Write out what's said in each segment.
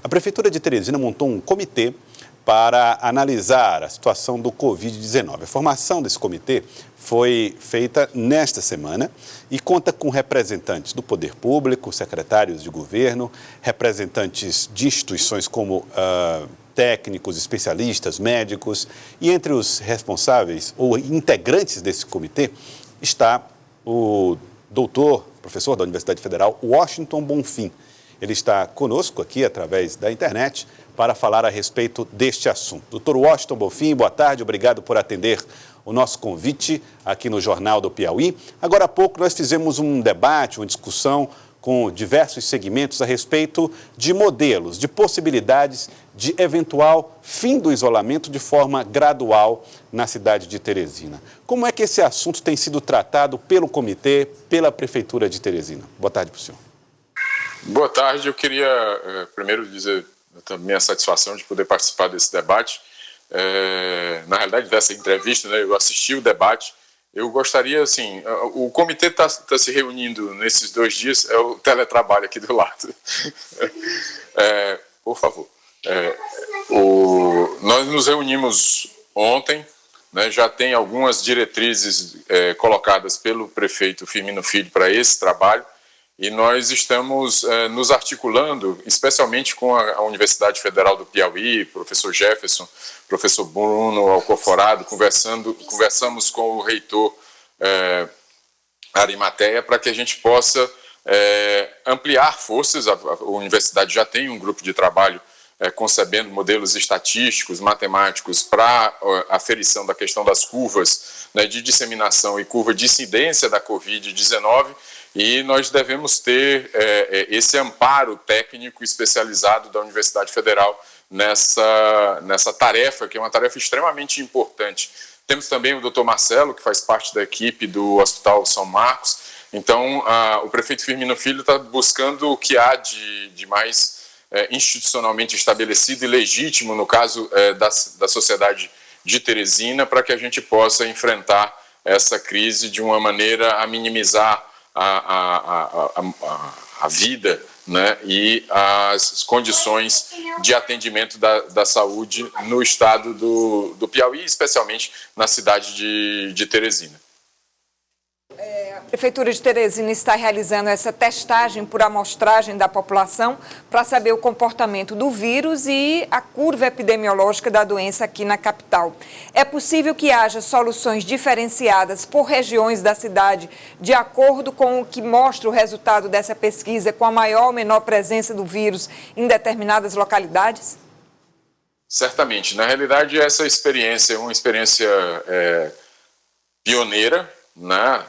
A Prefeitura de Teresina montou um comitê para analisar a situação do Covid-19. A formação desse comitê foi feita nesta semana e conta com representantes do poder público, secretários de governo, representantes de instituições como técnicos, especialistas, médicos. E entre os responsáveis ou integrantes desse comitê está o professor da Universidade Federal, Washington Bonfim. Ele está conosco aqui através da internet para falar a respeito deste assunto. Doutor Washington Bonfim, boa tarde, obrigado por atender o nosso convite aqui no Jornal do Piauí. Agora há pouco nós fizemos um debate, uma discussão com diversos segmentos a respeito de modelos, de possibilidades de eventual fim do isolamento de forma gradual na cidade de Teresina. Como é que esse assunto tem sido tratado pelo comitê, pela Prefeitura de Teresina? Boa tarde para o senhor. Boa tarde, eu queria primeiro dizer a minha satisfação de poder participar desse debate. Na realidade, dessa entrevista, né, eu assisti o debate. Eu gostaria, assim, o comitê está se reunindo nesses 2 dias, é o teletrabalho aqui do lado. Por favor. Nós nos reunimos ontem, né, já tem algumas diretrizes colocadas pelo prefeito Firmino Filho para esse trabalho, e nós estamos nos articulando, especialmente com a Universidade Federal do Piauí, professor Jefferson, professor Bruno Alcoforado, conversamos com o reitor Arimateia para que a gente possa ampliar forças. A universidade já tem um grupo de trabalho concebendo modelos estatísticos, matemáticos para a aferição da questão das curvas, né, de disseminação e curva de incidência da Covid-19, e nós devemos ter esse amparo técnico especializado da Universidade Federal nessa tarefa, que é uma tarefa extremamente importante. Temos também o Dr. Marcelo, que faz parte da equipe do Hospital São Marcos. Então, o prefeito Firmino Filho está buscando o que há de mais institucionalmente estabelecido e legítimo, no caso da sociedade de Teresina, para que a gente possa enfrentar essa crise de uma maneira a minimizar a vida, né, e as condições de atendimento da saúde no estado do Piauí, especialmente na cidade de Teresina. A Prefeitura de Teresina está realizando essa testagem por amostragem da população para saber o comportamento do vírus e a curva epidemiológica da doença aqui na capital. É possível que haja soluções diferenciadas por regiões da cidade, de acordo com o que mostra o resultado dessa pesquisa, com a maior ou menor presença do vírus em determinadas localidades? Certamente. Na realidade, essa experiência é uma experiência pioneira, né?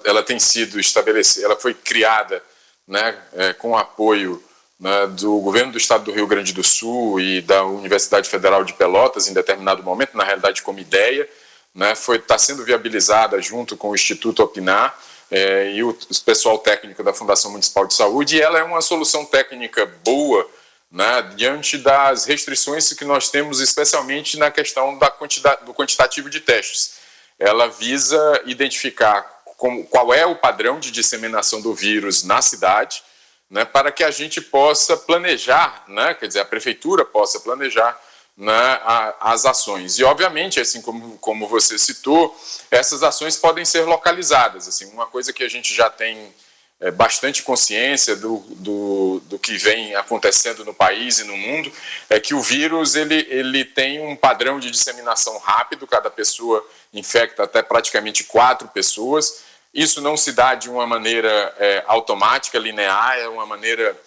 Ela tem sido estabelecida, ela foi criada, né, com o apoio, né, do governo do estado do Rio Grande do Sul e da Universidade Federal de Pelotas em determinado momento, na realidade como ideia, né, está sendo viabilizada junto com o Instituto Opinar e o pessoal técnico da Fundação Municipal de Saúde, e ela é uma solução técnica boa, né, diante das restrições que nós temos, especialmente na questão do quantitativo de testes. Ela visa identificar qual é o padrão de disseminação do vírus na cidade, né, para que a gente possa planejar, né, quer dizer, a prefeitura possa planejar, né, as ações. E, obviamente, assim como você citou, essas ações podem ser localizadas. Assim, uma coisa que a gente já tem bastante consciência do que vem acontecendo no país e no mundo é que o vírus ele tem um padrão de disseminação rápido, cada pessoa infecta até praticamente 4 pessoas. Isso não se dá de uma maneira automática, linear, é uma maneira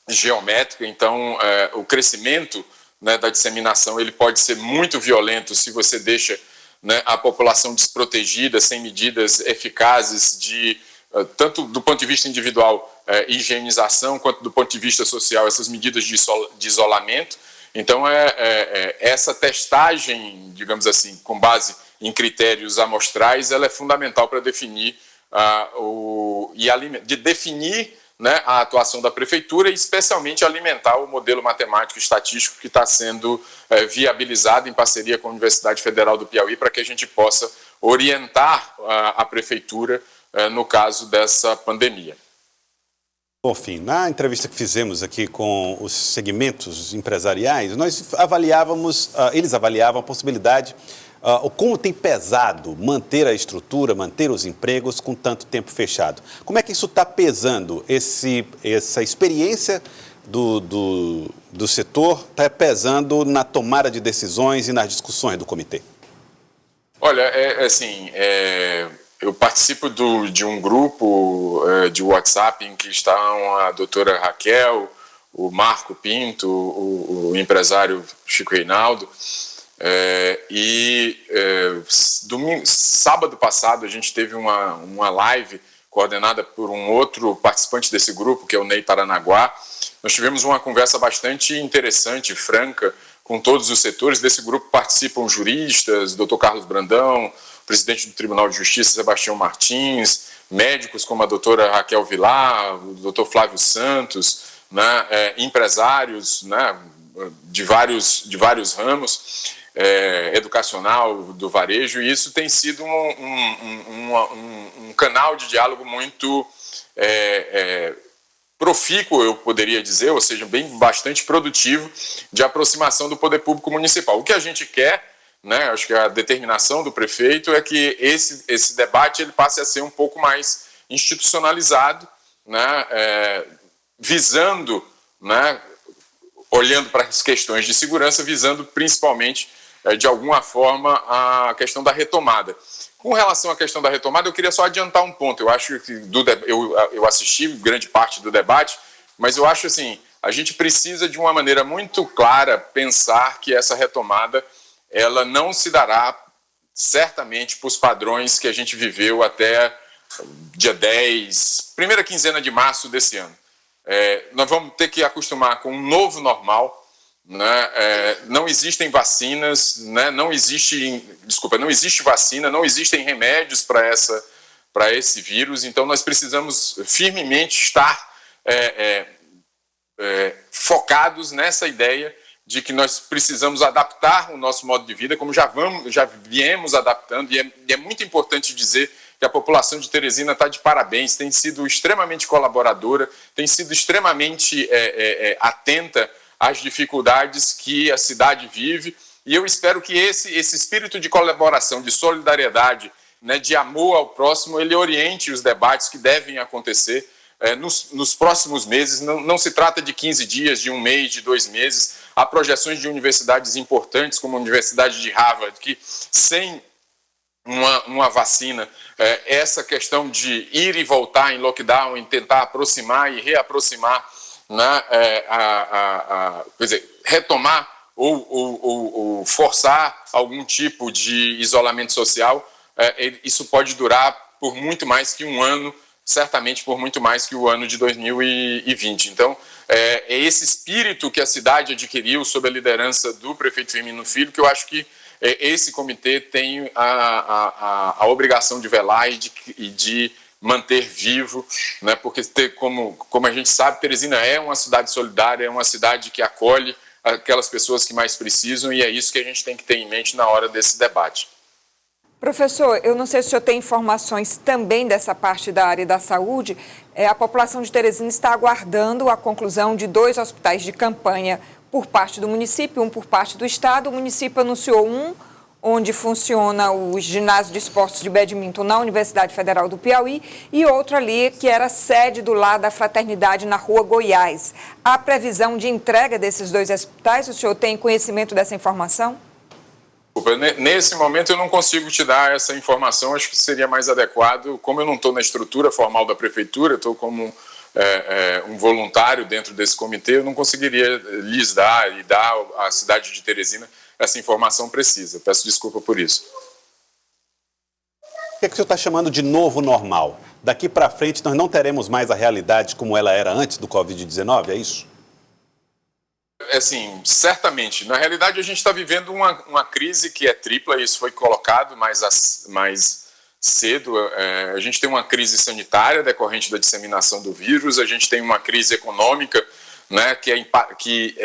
geométrica. Então, o crescimento, né, da disseminação ele pode ser muito violento se você deixa, né, a população desprotegida, sem medidas eficazes tanto do ponto de vista individual, higienização, quanto do ponto de vista social, essas medidas de isolamento. Então, essa testagem, digamos assim, com base em critérios amostrais, ela é fundamental para definir, né, a atuação da prefeitura e, especialmente, alimentar o modelo matemático e estatístico que está sendo viabilizado em parceria com a Universidade Federal do Piauí, para que a gente possa orientar a prefeitura no caso dessa pandemia. Por fim, na entrevista que fizemos aqui com os segmentos empresariais, eles avaliavam a possibilidade, como tem pesado manter a estrutura, manter os empregos com tanto tempo fechado. Como é que isso está pesando, essa experiência do setor, está pesando na tomada de decisões e nas discussões do comitê? Olha, eu participo de um grupo de WhatsApp em que estão a doutora Raquel, o Marco Pinto, o empresário Chico Reinaldo. Sábado passado a gente teve uma live coordenada por um outro participante desse grupo, que é o Ney Paranaguá. Nós tivemos uma conversa bastante interessante, franca, com todos os setores. Desse grupo participam juristas, o Dr. Carlos Brandão, presidente do Tribunal de Justiça, Sebastião Martins, médicos como a doutora Raquel Vilar, o doutor Flávio Santos, né, empresários, né, de vários ramos, educacional, do varejo, e isso tem sido um canal de diálogo muito profícuo, eu poderia dizer, ou seja, bastante produtivo, de aproximação do poder público municipal. O que a gente quer, né, acho que a determinação do prefeito é que esse debate ele passe a ser um pouco mais institucionalizado, né, visando, né, olhando para as questões de segurança, visando principalmente, de alguma forma, a questão da retomada. Com relação à questão da retomada, eu queria só adiantar um ponto. Eu acho que eu assisti grande parte do debate, mas eu acho assim, a gente precisa de uma maneira muito clara pensar que essa retomada ela não se dará certamente para os padrões que a gente viveu até dia 10, primeira quinzena de março desse ano. Nós vamos ter que acostumar com um novo normal, né? Não existem vacinas, né? não existe vacina, não existem remédios para esse vírus, então nós precisamos firmemente estar focados nessa ideia de que nós precisamos adaptar o nosso modo de vida, como já viemos adaptando, e é muito importante dizer que a população de Teresina está de parabéns, tem sido extremamente colaboradora, tem sido extremamente atenta às dificuldades que a cidade vive, e eu espero que esse espírito de colaboração, de solidariedade, né, de amor ao próximo, ele oriente os debates que devem acontecer nos próximos meses. Não se trata de 15 dias, de um mês, de 2 meses. Há projeções de universidades importantes, como a Universidade de Harvard, que sem uma vacina, essa questão de ir e voltar em lockdown, em tentar aproximar e reaproximar, né, quer dizer, retomar ou forçar algum tipo de isolamento social, isso pode durar por muito mais que um ano, certamente por muito mais que o ano de 2020. Então, é esse espírito que a cidade adquiriu sob a liderança do prefeito Firmino Filho, que eu acho que esse comitê tem a obrigação de velar e de manter vivo, né? Porque, como a gente sabe, Teresina é uma cidade solidária, é uma cidade que acolhe aquelas pessoas que mais precisam, e é isso que a gente tem que ter em mente na hora desse debate. Professor, eu não sei se o senhor tem informações também dessa parte da área da saúde. A população de Teresina está aguardando a conclusão de 2 hospitais de campanha por parte do município, um por parte do Estado. O município anunciou um, onde funciona o ginásio de esportes de badminton na Universidade Federal do Piauí, e outro ali que era sede do Lar da Fraternidade na Rua Goiás. Há previsão de entrega desses 2 hospitais? O senhor tem conhecimento dessa informação? Nesse momento eu não consigo te dar essa informação, acho que seria mais adequado, como eu não estou na estrutura formal da prefeitura, estou como um voluntário dentro desse comitê, eu não conseguiria lhes dar e dar à cidade de Teresina essa informação precisa. Peço desculpa por isso. O que o senhor está chamando de novo normal? Daqui para frente nós não teremos mais a realidade como ela era antes do Covid-19, é isso? Assim, certamente. Na realidade, a gente está vivendo uma crise que é tripla, isso foi colocado mais cedo. A gente tem uma crise sanitária decorrente da disseminação do vírus, a gente tem uma crise econômica, né, que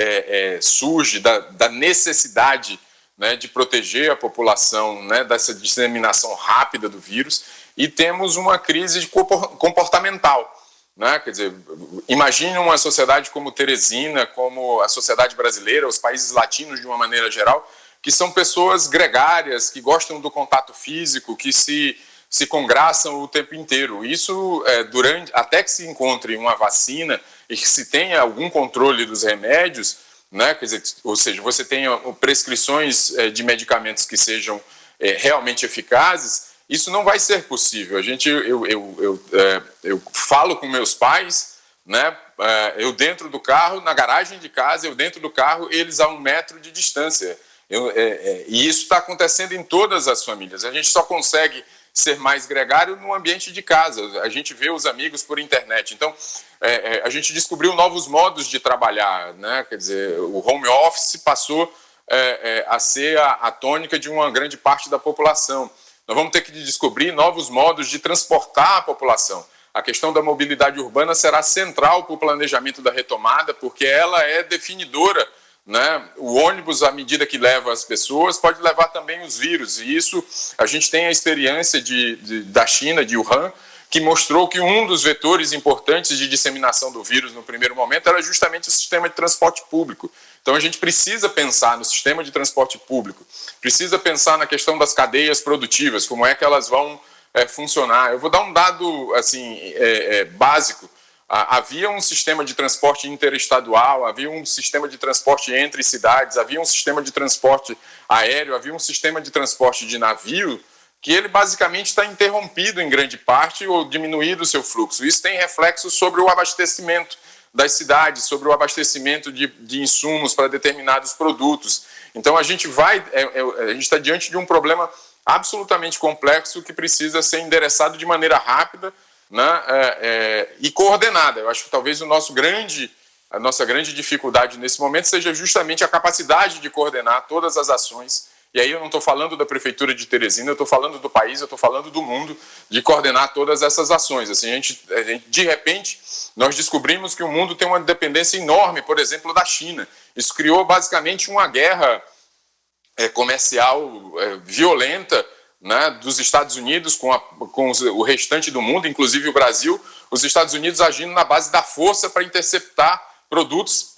surge da necessidade, né, de proteger a população, né, dessa disseminação rápida do vírus, e temos uma crise comportamental, né? Quer dizer, imagine uma sociedade como Teresina, como a sociedade brasileira, os países latinos de uma maneira geral, que são pessoas gregárias, que gostam do contato físico, que se congraçam o tempo inteiro. Isso, até que se encontre uma vacina e que se tenha algum controle dos remédios, né? Quer dizer, ou seja, você tenha prescrições de medicamentos que sejam realmente eficazes, isso não vai ser possível. Eu falo com meus pais, né? Eu dentro do carro, na garagem de casa, eu dentro do carro, eles a 1 metro de distância. E isso está acontecendo em todas as famílias. A gente só consegue ser mais gregário no ambiente de casa. A gente vê os amigos por internet. Então, a gente descobriu novos modos de trabalhar, né? Quer dizer, o home office passou a ser a tônica de uma grande parte da população. Nós vamos ter que descobrir novos modos de transportar a população. A questão da mobilidade urbana será central para o planejamento da retomada, porque ela é definidora, né? O ônibus, à medida que leva as pessoas, pode levar também os vírus. E isso, a gente tem a experiência da China, de Wuhan, que mostrou que um dos vetores importantes de disseminação do vírus no primeiro momento era justamente o sistema de transporte público. Então a gente precisa pensar no sistema de transporte público, precisa pensar na questão das cadeias produtivas, como é que elas vão funcionar. Eu vou dar um dado assim, básico. Havia um sistema de transporte interestadual, havia um sistema de transporte entre cidades, havia um sistema de transporte aéreo, havia um sistema de transporte de navio, que ele basicamente está interrompido em grande parte ou diminuído o seu fluxo. Isso tem reflexos sobre o abastecimento das cidades, sobre o abastecimento de insumos para determinados produtos. Então a gente está diante de um problema absolutamente complexo que precisa ser endereçado de maneira rápida, né, e coordenada. Eu acho que talvez a nossa grande dificuldade nesse momento seja justamente a capacidade de coordenar todas as ações. E aí eu não estou falando da Prefeitura de Teresina, eu estou falando do país, eu estou falando do mundo, de coordenar todas essas ações. Assim, de repente, nós descobrimos que o mundo tem uma dependência enorme, por exemplo, da China. Isso criou basicamente uma guerra comercial violenta, né, dos Estados Unidos com o restante do mundo, inclusive o Brasil, os Estados Unidos agindo na base da força para interceptar produtos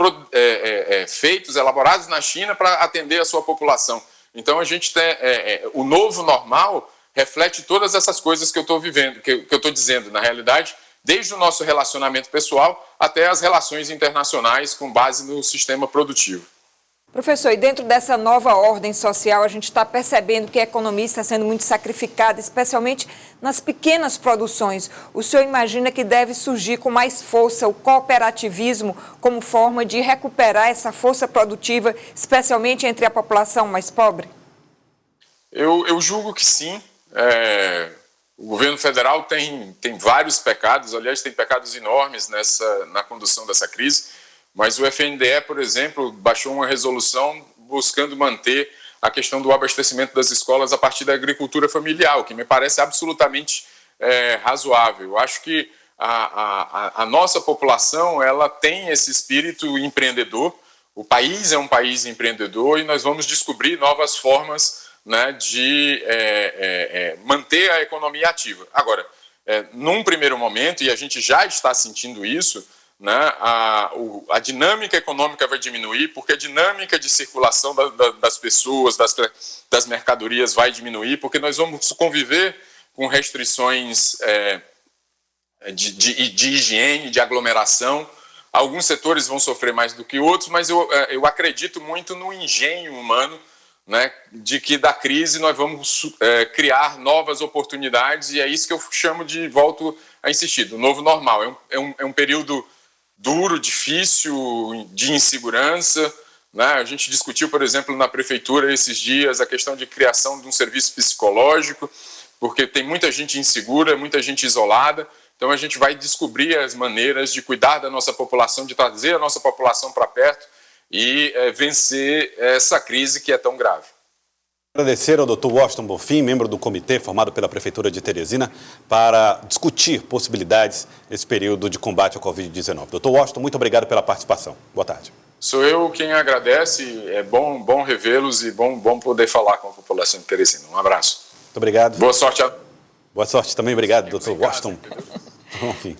feitos, elaborados na China para atender a sua população. Então a gente tem o novo normal reflete todas essas coisas que eu estou vivendo, que eu estou dizendo, na realidade, desde o nosso relacionamento pessoal até as relações internacionais com base no sistema produtivo. Professor, e dentro dessa nova ordem social, a gente está percebendo que a economia está sendo muito sacrificada, especialmente nas pequenas produções. O senhor imagina que deve surgir com mais força o cooperativismo como forma de recuperar essa força produtiva, especialmente entre a população mais pobre? Eu julgo que sim. O governo federal tem vários pecados, aliás, tem pecados enormes na condução dessa crise. Mas o FNDE, por exemplo, baixou uma resolução buscando manter a questão do abastecimento das escolas a partir da agricultura familiar, o que me parece absolutamente razoável. Eu acho que a nossa população ela tem esse espírito empreendedor, o país é um país empreendedor e nós vamos descobrir novas formas, né, de manter a economia ativa. Agora, num primeiro momento, e a gente já está sentindo isso, né, a dinâmica econômica vai diminuir, porque a dinâmica de circulação das pessoas, das mercadorias vai diminuir, porque nós vamos conviver com restrições de higiene, de aglomeração. Alguns setores vão sofrer mais do que outros, mas eu acredito muito no engenho humano, né, de que da crise nós vamos criar novas oportunidades, e é isso que eu chamo de, volto a insistir, do novo normal. É um período duro, difícil, de insegurança, né? A gente discutiu, por exemplo, na prefeitura esses dias a questão de criação de um serviço psicológico, porque tem muita gente insegura, muita gente isolada, então a gente vai descobrir as maneiras de cuidar da nossa população, de trazer a nossa população para perto e vencer essa crise que é tão grave. Agradecer ao Dr. Washington Bonfim, membro do comitê formado pela Prefeitura de Teresina, para discutir possibilidades nesse período de combate ao Covid-19. Dr. Washington, muito obrigado pela participação. Boa tarde. Sou eu quem agradece, é bom revê-los e bom poder falar com a população de Teresina. Um abraço. Muito obrigado. Boa sorte. Boa sorte também, obrigado, Dr. Washington Bonfim.